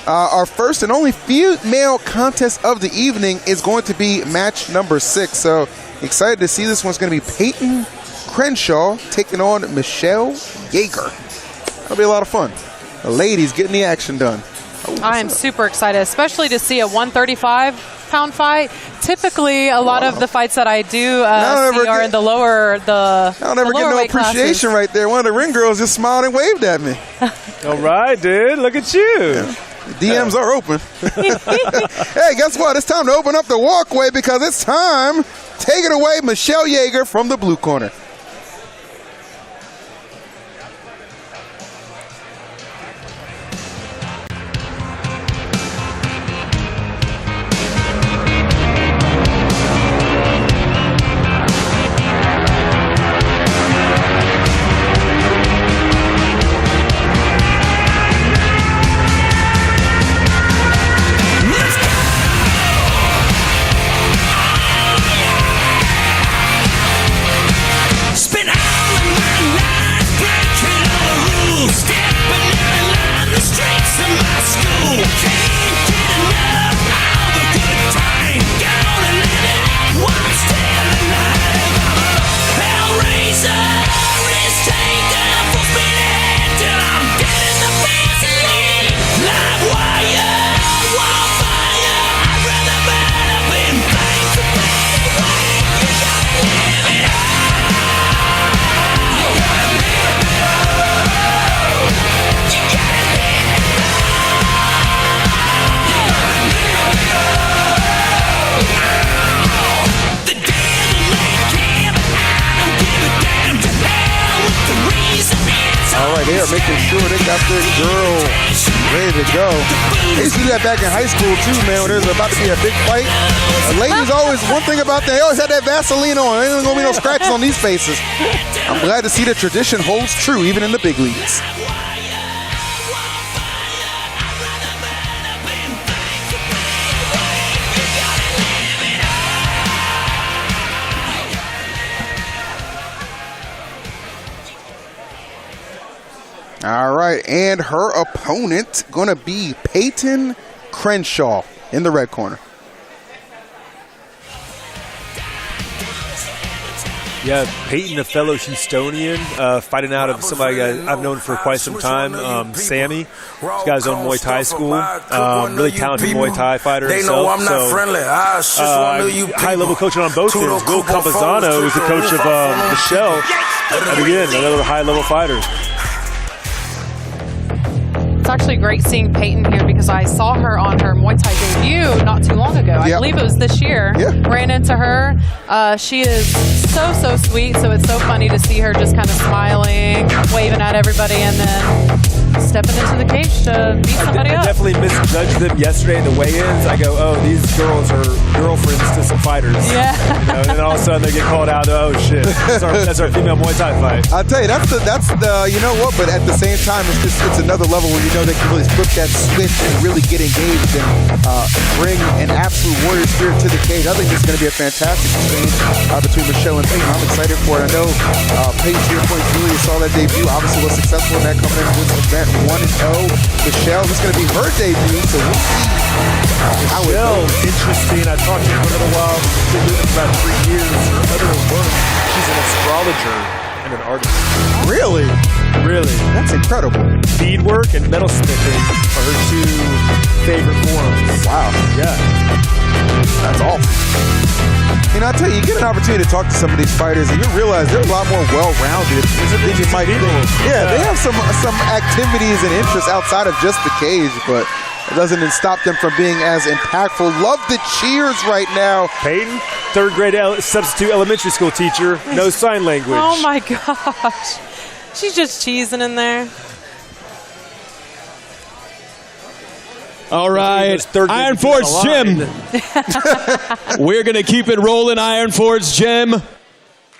Our first and only female contest of the evening is going to be match number 6. So excited to see this one's going to be Peyton Crenshaw taking on Michelle Yeager. That'll be a lot of fun. The ladies getting the action done. I am super excited, especially to see a 135-pound fight. Typically, a lot of the fights that I do see are in the lower I don't ever get no appreciation right there. One of the ring girls just smiled and waved at me. All right, dude. Look at you. Yeah. DMs are open. Hey, guess what? It's time to open up the walkway because it's time. Take it away, Michelle Yeager from the blue corner. They are making sure they got their girl ready to go. They used to do that back in high school too, man, when there's about to be a big fight. Ladies always, one thing about that, they always had that Vaseline on. There ain't gonna be no scratches on these faces. I'm glad to see the tradition holds true even in the big leagues. All right, and her opponent going to be Peyton Crenshaw in the red corner. Yeah, Peyton, a fellow Houstonian, fighting out of somebody I've known for quite some time, Sammy. This guy's own Muay Thai school, really talented Muay Thai fighter himself. I'm not friendly. High-level coaching on both ends. Will Campazano is the coach of Michelle. And again, another high-level fighter. It's actually great seeing Peyton here because I saw her on her Muay Thai debut not too long ago. I believe it was this year. Ran into her. She is so sweet, so it's so funny to see her just kind of smiling, waving at everybody, and then stepping into the cage to beat somebody up. I definitely misjudged them yesterday in the weigh-ins. I go, oh, these girls are girlfriends to some fighters. Yeah. You know, and then all of a sudden they get called out. Oh shit, that's our female Muay Thai fight. I'll tell you, that's the you know what? But at the same time, it's another level where you know they can really flip that switch and really get engaged and bring an absolute warrior spirit to the cage. I think this is going to be a fantastic exchange between Michelle and Peyton. I'm excited for it. I know Peyton, to your point, Julia saw that debut. Obviously was successful in that coming into this event. 1-0. Michelle, this is going to be her debut, so we'll see how it goes. Interesting. I talked to her for a little while. She's been doing it for about 3 years. Her other work, she's an astrologer and an artist. Really? Really. That's incredible. Beadwork and metalsmithing are her 2 favorite forms. Wow. Yeah. That's awesome. You know, I tell you, you get an opportunity to talk to some of these fighters, and you realize they're a lot more well-rounded than you might think. Yeah, they have some activities and interests outside of just the cage, but it doesn't stop them from being as impactful. Love the cheers right now. Peyton, 3rd grade substitute elementary school teacher, no sign language. Oh my gosh. She's just cheesing in there. All right, IronForge Gym. We're going to keep it rolling, IronForge Gym.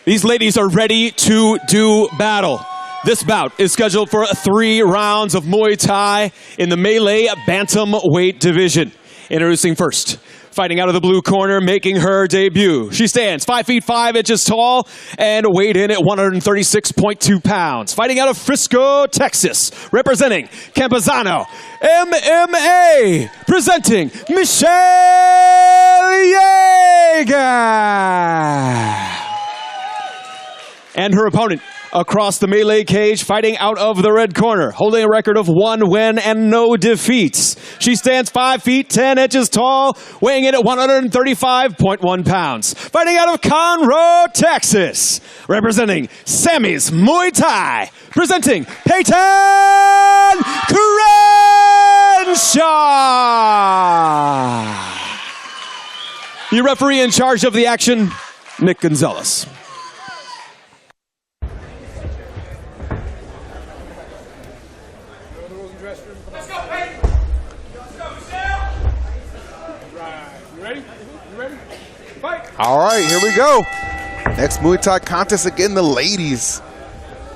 These ladies are ready to do battle. This bout is scheduled for 3 rounds of Muay Thai in the melee bantamweight division. Introducing first, fighting out of the blue corner, making her debut. She stands 5 feet 5 inches tall and weighed in at 136.2 pounds. Fighting out of Frisco, Texas, representing Campazano MMA, presenting Michelle Yeager. And her opponent across the melee cage, fighting out of the red corner, holding a record of 1 win and no defeats. She stands 5 feet 10 inches tall, weighing in at 135.1 pounds. Fighting out of Conroe, Texas, representing Sammy's Muay Thai, presenting Peyton Crenshaw. Your referee in charge of the action, Nick Gonzalez. All right, here we go. Next Muay Thai contest again, the ladies.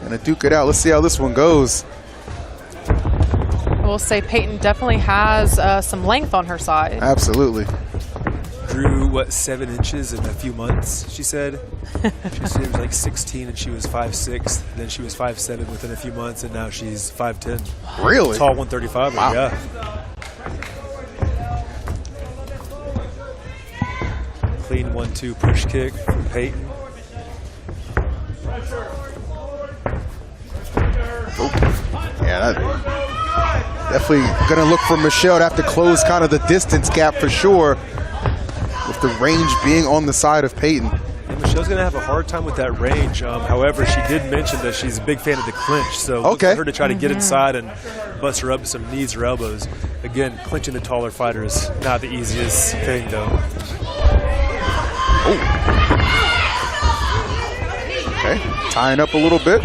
Gonna duke it out. Let's see how this one goes. I will say Peyton definitely has some length on her side. Absolutely. Grew, what, 7 inches in a few months, she said. She said it was like 16 and she was 5'6". Then she was 5'7" within a few months, and now she's 5'10". Really? Tall 135, wow. Yeah. Clean 1-2 push kick from Peyton. Oh. Yeah, that definitely going to look for Michelle to have to close kind of the distance gap for sure, with the range being on the side of Peyton. And Michelle's going to have a hard time with that range. However, she did mention that she's a big fan of the clinch, so look for her to try to get inside and bust her up with some knees or elbows. Again, clinching the taller fighter is not the easiest thing, though. Oh. Okay, tying up a little bit.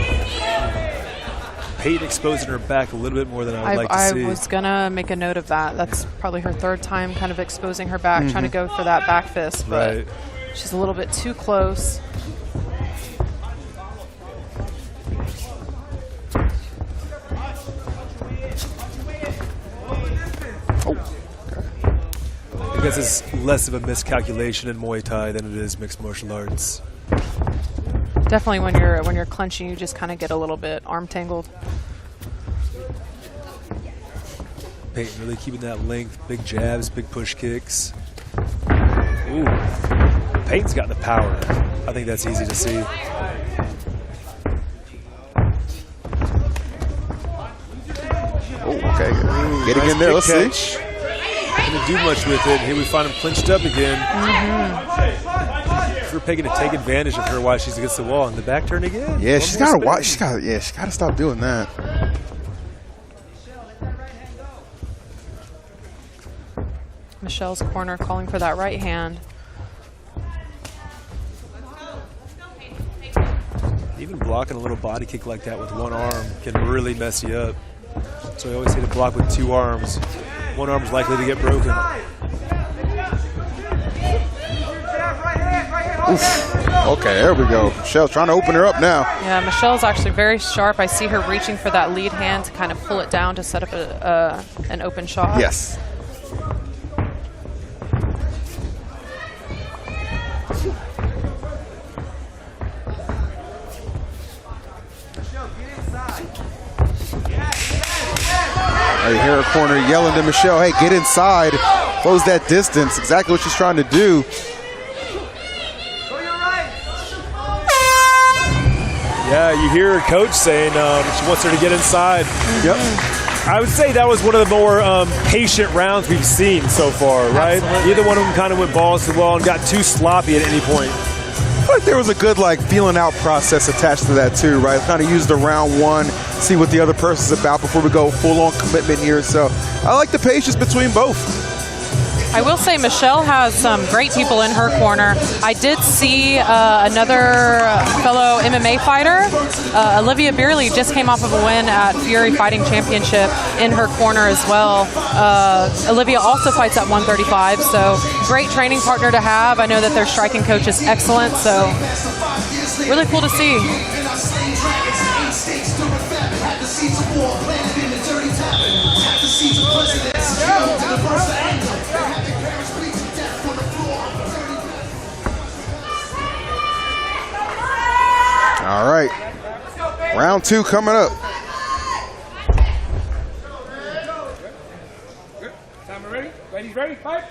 Peyton exposing her back a little bit more than I would like to see. I was going to make a note of that. That's probably her third time kind of exposing her back, trying to go for that back fist, but she's a little bit too close. I guess it's less of a miscalculation in Muay Thai than it is mixed martial arts. Definitely when you're clenching, you just kind of get a little bit arm tangled. Peyton really keeping that length, big jabs, big push kicks. Ooh, Peyton's got the power. I think that's easy to see. Oh, okay, getting in there, let's see. Didn't do much with it. Here we find him clinched up again. We're Peyton to take advantage of her while she's against the wall, and the back turn again. Yeah, she's got to watch. She's got to stop doing that. Michelle's corner calling for that right hand. Even blocking a little body kick like that with one arm can really mess you up. So I always say to block with 2 arms. One arm is likely to get broken. Oof. Okay, there we go. Michelle's trying to open her up now. Yeah, Michelle's actually very sharp. I see her reaching for that lead hand to kind of pull it down to set up an open shot. Yes. You hear her corner yelling to Michelle, hey, get inside, close that distance. Exactly what she's trying to do. Yeah, you hear her coach saying she wants her to get inside. Yep. I would say that was one of the more patient rounds we've seen so far, right? Absolutely. Neither one of them kind of went balls to the wall and got too sloppy at any point. I feel like there was a good feeling out process attached to that too, right? Kind of use the round one, see what the other person's about before we go full on commitment here. So I like the patience between both. I will say Michelle has some great people in her corner. I did see another fellow MMA fighter, Olivia Beerley, just came off of a win at Fury Fighting Championship in her corner as well. Olivia also fights at 135, so great training partner to have. I know that their striking coach is excellent, so really cool to see. Round 2 coming up. Time ready? Ladies ready? Fight!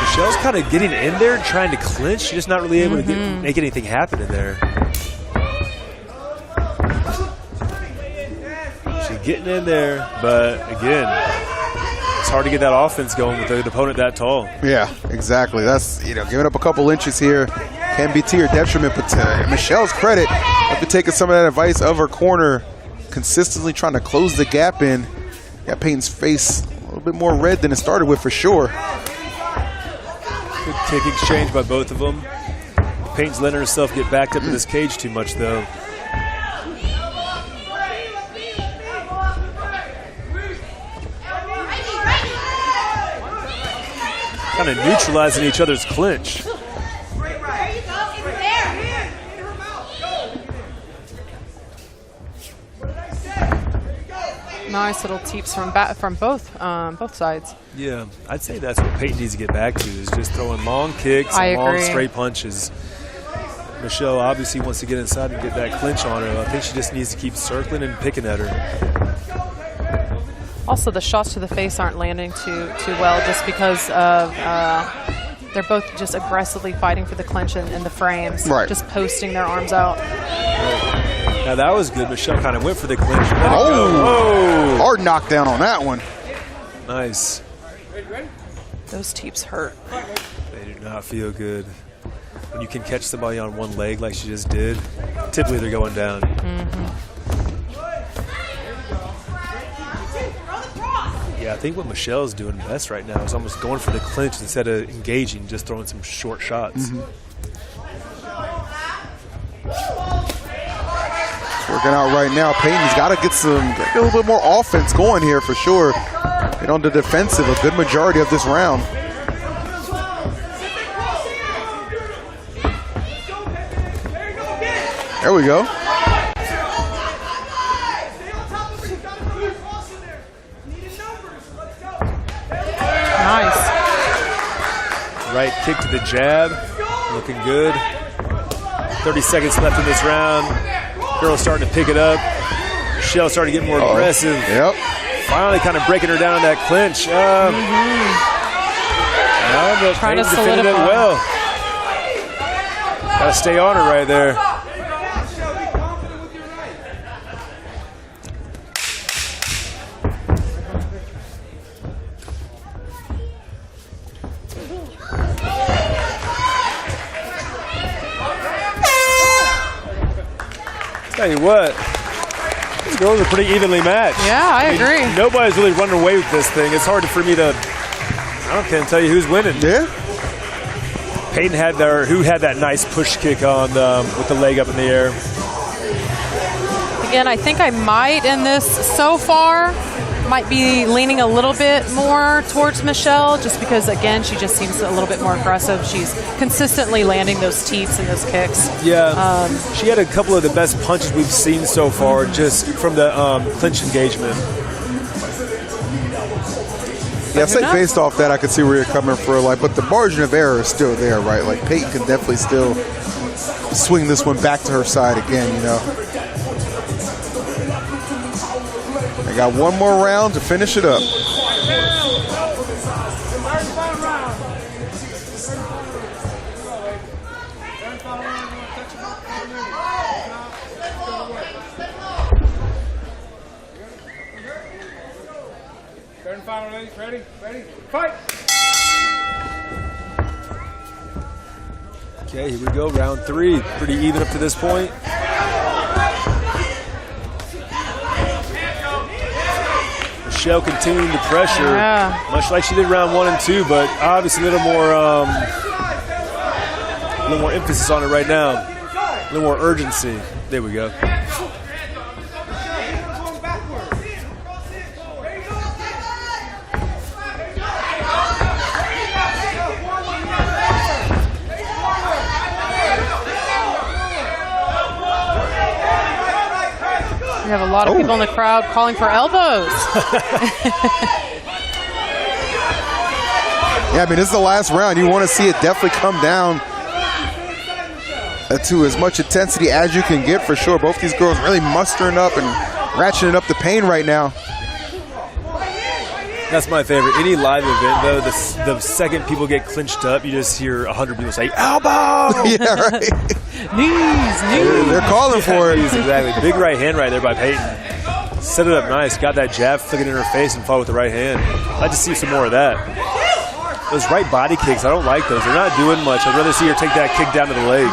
Michelle's kind of getting in there, trying to clinch. She's just not really able to make anything happen in there. She's getting in there, but again, it's hard to get that offense going with an opponent that tall. Yeah, exactly. That's, giving up a couple inches here can be to your detriment. But to Michelle's credit, after taking some of that advice of her corner, consistently trying to close the gap in, got Peyton's face a little bit more red than it started with for sure. Good kick exchange by both of them. Peyton's letting herself get backed up in this cage too much, though. Kind of neutralizing each other's clinch. Nice little teeps from both sides. Yeah, I'd say that's what Peyton needs to get back to, is just throwing long kicks and long straight punches. Michelle obviously wants to get inside and get that clinch on her. I think she just needs to keep circling and picking at her. Also, the shots to the face aren't landing too well, just because of they're both just aggressively fighting for the clinch in the frames, just posting their arms out. Now that was good. Michelle kind of went for the clinch. Oh, hard knockdown on that one. Nice. Those teeps hurt. They do not feel good. When you can catch somebody on one leg like she just did, typically they're going down. Yeah, I think what Michelle's doing best right now is almost going for the clinch instead of engaging, just throwing some short shots. Working out right now. Peyton's got to get a little bit more offense going here for sure. Get on the defensive a good majority of this round. There we go. Nice. Right kick to the jab. Looking good. 30 seconds left in this round. Girl starting to pick it up. Michelle starting to get more aggressive. Yep. Finally kind of breaking her down in that clinch. Trying to defended it solidify. well. Got to stay on her right there. Tell you what, these girls are pretty evenly matched. Yeah, I agree. Nobody's really running away with this thing. It's hard for me to, can't tell you who's winning. Yeah. Peyton had that nice push kick on with the leg up in the air. Again, I think I might in this so far. Might be leaning a little bit more towards Michelle, just because, again, she just seems a little bit more aggressive. She's consistently landing those teeps and those kicks. Yeah, she had a couple of the best punches we've seen so far, just from the clinch engagement. Yeah, I say based off that, I could see where you're coming from. But the margin of error is still there, right? Like, Peyton can definitely still swing this one back to her side again, I got one more round to finish it up. Third and final, ladies. Ready? Ready? Fight! Okay, here we go. Round 3. Pretty even up to this point. Michelle continuing to pressure, much like she did round 1 and 2, but obviously a little more emphasis on it right now. A little more urgency. There we go. We have a lot of people in the crowd calling for elbows. Yeah, I mean, this is the last round. You want to see it definitely come down to as much intensity as you can get, for sure. Both these girls really mustering up and ratcheting up the pain right now. That's my favorite. Any live event, though, the second people get clinched up, you just hear 100 people say, elbow! Yeah, right. Knees. They're calling for it. Knees, exactly. Big right hand right there by Peyton. Set it up nice. Got that jab, flicking in her face, and fought with the right hand. I'd like to see some more of that. Those right body kicks, I don't like those. They're not doing much. I'd rather see her take that kick down to the leg.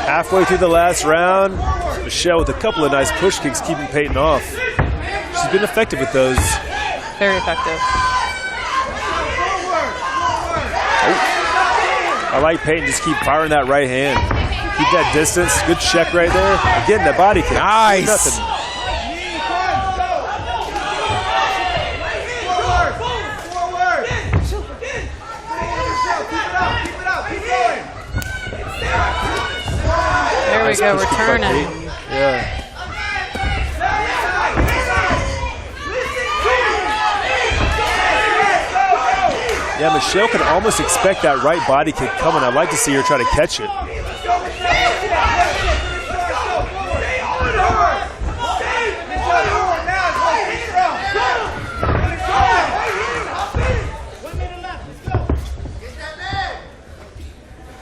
Halfway through the last round, Michelle with a couple of nice push kicks keeping Peyton off. She's been effective with those. Very effective. I like Peyton, just keep firing that right hand. Keep that distance. Good check right there. Again, that body kick. Nice. Nothing. There we go, we're turning. Yeah. Yeah, Michelle can almost expect that right body kick coming. I'd like to see her try to catch it.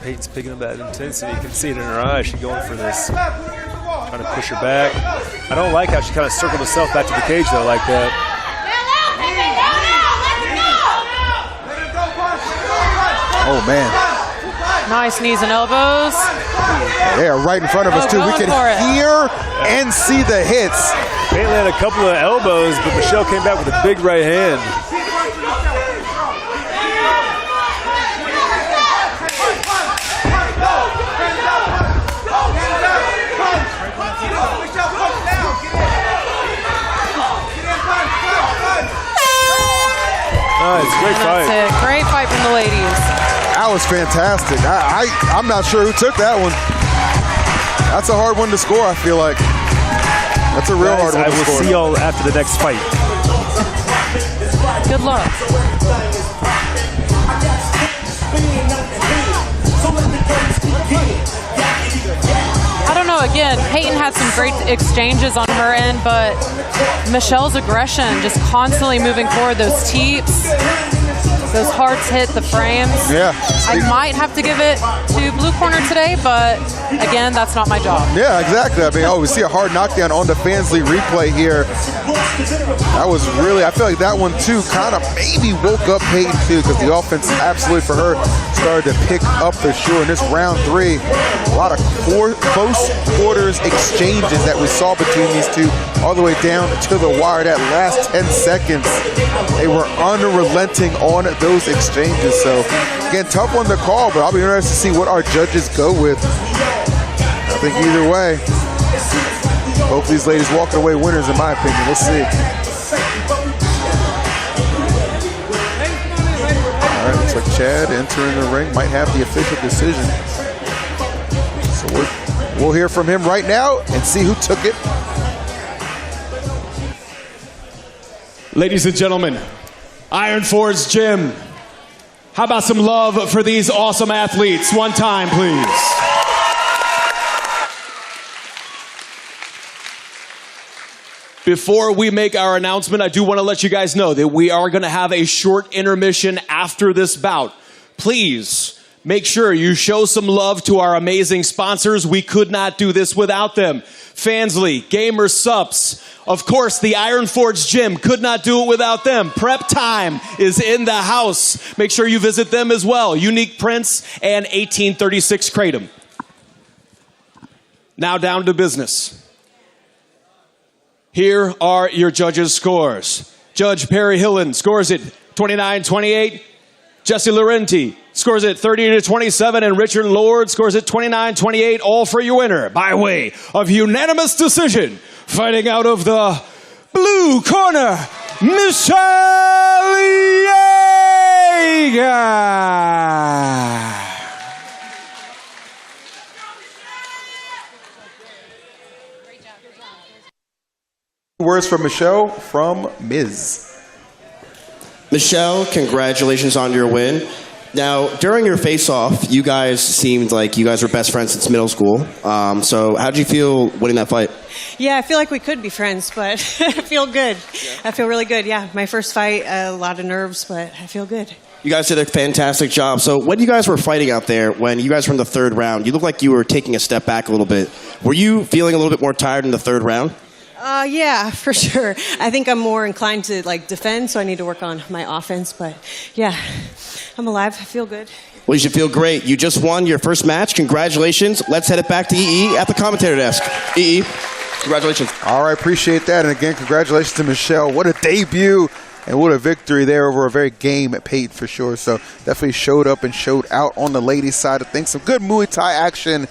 Peyton's picking up that intensity. You can see it in her eyes. She's going for this. Trying to push her back. I don't like how she kind of circled herself back to the cage, though, like that. Oh, man. Nice knees and elbows. They are right in front of us, too. We can hear and see the hits. Peyton had a couple of elbows, but Michelle came back with a big right hand. Nice, great fight. That's it. Great fight from the ladies. That was fantastic. I'm not sure who took that one. That's a hard one to score, I feel like. That's a real hard one to score. I will see y'all after the next fight. Good luck. I don't know, again, Peyton had some great exchanges on her end, but Michelle's aggression, just constantly moving forward, those teeps, those hearts hit the frames. Yeah. I might have to give it to blue corner today, but again, that's not my job. Yeah, exactly. I mean, we see a hard knockdown on the Fansly replay here. That was really, I feel like that one too kind of maybe woke up Peyton too, because the offense absolutely for her started to pick up for sure. In this round 3, a lot of close quarters exchanges that we saw between these two all the way down to the wire. That last 10 seconds, they were unrelenting on those exchanges. So again, tough one to call, but I'll be interested to see what our judges go with. I think either way, both these ladies walking away winners in my opinion. We'll see. All right, looks like Chad entering the ring might have the official decision. So we'll hear from him right now and see who took it. Ladies and gentlemen, IronForge Gym. How about some love for these awesome athletes? One time, please. Before we make our announcement, I do want to let you guys know that we are going to have a short intermission after this bout. Please make sure you show some love to our amazing sponsors. We could not do this without them. Fansly, Gamer Sups, of course, the IronForge Gym, could not do it without them. Prep Time is in the house. Make sure you visit them as well. Unique Prints and 1836 Kratom. Now down to business. Here are your judges' scores. Judge Perry Hillen scores it 29-28. Jesse Laurenti scores it 30-27, and Richard Lord scores it 29-28, all for your winner by way of unanimous decision. Fighting out of the blue corner, Michelle Yeager. Words from Michelle from Ms. Michelle, congratulations on your win. Now, during your face-off, you guys seemed like you guys were best friends since middle school. So how did you feel winning that fight? Yeah, I feel like we could be friends, but I feel good. Yeah. I feel really good, yeah. My first fight, a lot of nerves, but I feel good. You guys did a fantastic job. So when you guys were fighting out there, when you guys were in the third round, you looked like you were taking a step back a little bit. Were you feeling a little bit more tired in the third round? Yeah, for sure. I think I'm more inclined to defend, so I need to work on my offense. But yeah, I'm alive. I feel good. Well, you should feel great. You just won your first match. Congratulations. Let's head it back to EE at the commentator desk. EE, congratulations. All right, appreciate that. And again, congratulations to Michelle. What a debut and what a victory there over a very game at Peyton for sure. So definitely showed up and showed out on the ladies' side of things. Some good Muay Thai action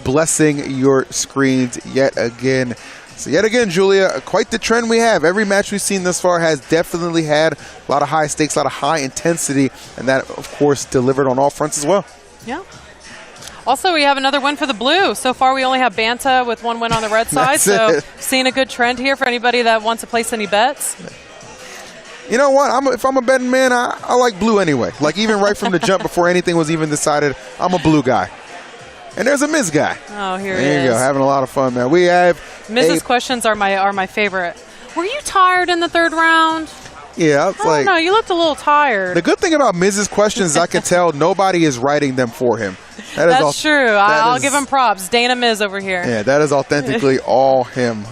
blessing your screens yet again. So yet again, Julia, quite the trend we have. Every match we've seen thus far has definitely had a lot of high stakes, a lot of high intensity, and that, of course, delivered on all fronts as well. Yeah. Also, we have another win for the blue. So far, we only have Banta with one win on the red side. So seeing a good trend here for anybody that wants to place any bets. You know what? If I'm a betting man, I like blue anyway. Like even right from the jump before anything was even decided, I'm a blue guy. And there's a Ms. guy. Oh, here he is. There you go, having a lot of fun, man. We have Mrs. questions are my favorite. Were you tired in the third round? Yeah, it's I don't know. You looked a little tired. The good thing about Mrs. questions, I can tell nobody is writing them for him. That's true. I'll give him props. Dana Miz over here. Yeah, that is authentically all him.